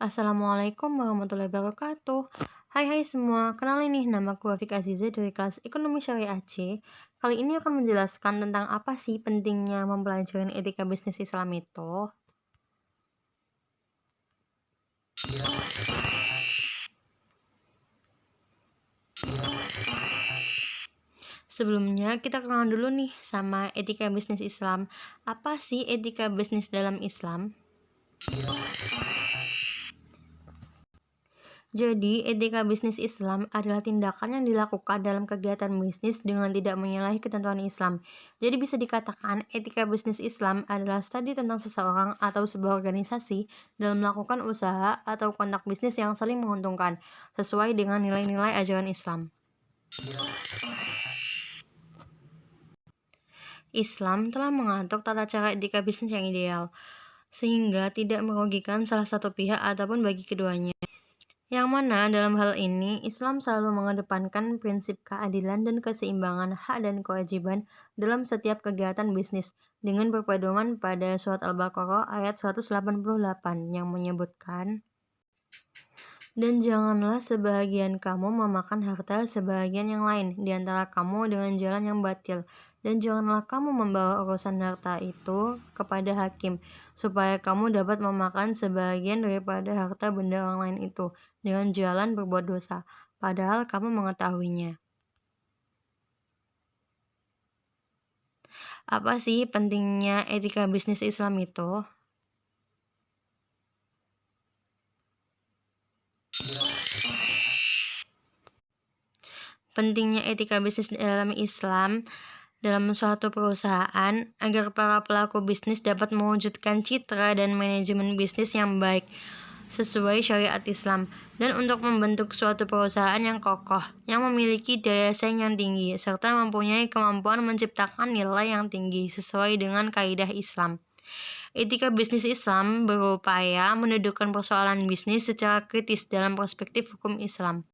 Assalamualaikum warahmatullahi wabarakatuh. Hai semua, kenalin nih namaku Afik Aziza dari kelas Ekonomi Syariah C. Kali ini akan menjelaskan tentang apa sih pentingnya mempelajari etika bisnis Islam itu. Sebelumnya kita kenalan dulu nih sama etika bisnis Islam. Apa sih etika bisnis dalam Islam? Jadi, etika bisnis Islam adalah tindakan yang dilakukan dalam kegiatan bisnis dengan tidak menyalahi ketentuan Islam. Jadi bisa dikatakan etika bisnis Islam adalah studi tentang seseorang atau sebuah organisasi dalam melakukan usaha atau kontak bisnis yang saling menguntungkan, sesuai dengan nilai-nilai ajaran Islam. Islam telah mengatur tata cara etika bisnis yang ideal, sehingga tidak merugikan salah satu pihak ataupun bagi keduanya. Yang mana dalam hal ini Islam selalu mengedepankan prinsip keadilan dan keseimbangan hak dan kewajiban dalam setiap kegiatan bisnis dengan berpedoman pada surat Al-Baqarah ayat 188 yang menyebutkan, dan janganlah sebahagian kamu memakan harta sebahagian yang lain di antara kamu dengan jalan yang batil. Dan janganlah kamu membawa urusan harta itu kepada hakim, supaya kamu dapat memakan sebahagian daripada harta benda orang lain itu dengan jalan berbuat dosa, padahal kamu mengetahuinya. Apa sih pentingnya etika bisnis Islam itu? Pentingnya etika bisnis dalam Islam dalam suatu perusahaan agar para pelaku bisnis dapat mewujudkan citra dan manajemen bisnis yang baik sesuai syariat Islam, dan untuk membentuk suatu perusahaan yang kokoh, yang memiliki daya saing yang tinggi, serta mempunyai kemampuan menciptakan nilai yang tinggi sesuai dengan kaidah Islam. Etika bisnis Islam berupaya mendudukkan persoalan bisnis secara kritis dalam perspektif hukum Islam.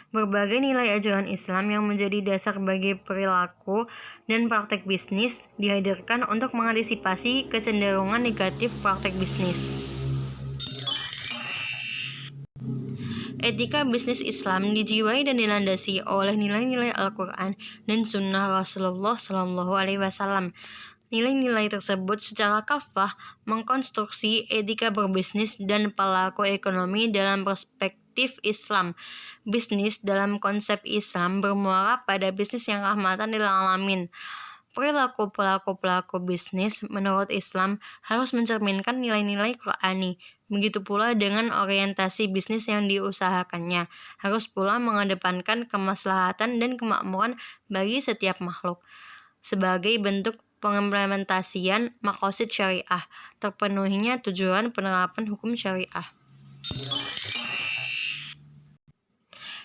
Berbagai nilai ajaran Islam yang menjadi dasar bagi perilaku dan praktek bisnis dihadirkan untuk mengantisipasi kecenderungan negatif praktek bisnis. Etika bisnis Islam dijiwai dan dilandasi oleh nilai-nilai Al-Quran dan Sunnah Rasulullah SAW. Nilai-nilai tersebut secara kafah mengkonstruksi etika berbisnis dan pelaku ekonomi dalam perspektif Islam. Bisnis dalam konsep Islam bermuara pada bisnis yang rahmatan lil alamin. Perilaku pelaku bisnis menurut Islam harus mencerminkan nilai-nilai Qur'ani. Begitu pula dengan orientasi bisnis yang diusahakannya, harus pula mengedepankan kemaslahatan dan kemakmuran bagi setiap makhluk. Sebagai bentuk pengimplementasian maqasid syariah, terpenuhinya tujuan penerapan hukum syariah.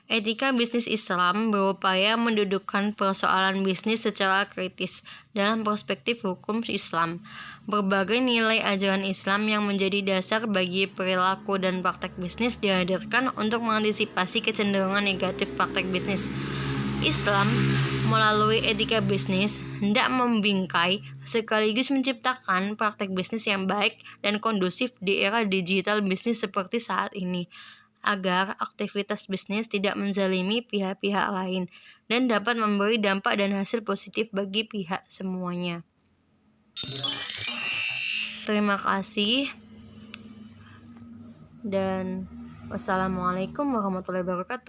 Etika bisnis Islam berupaya mendudukkan persoalan bisnis secara kritis dalam perspektif hukum Islam. Berbagai nilai ajaran Islam yang menjadi dasar bagi perilaku dan praktek bisnis dihadirkan untuk mengantisipasi kecenderungan negatif praktek bisnis. Islam melalui etika bisnis hendak membingkai sekaligus menciptakan praktek bisnis yang baik dan kondusif di era digital bisnis seperti saat ini, agar aktivitas bisnis tidak menzalimi pihak-pihak lain dan dapat memberi dampak dan hasil positif bagi pihak semuanya. Terima kasih dan wassalamualaikum warahmatullahi wabarakatuh.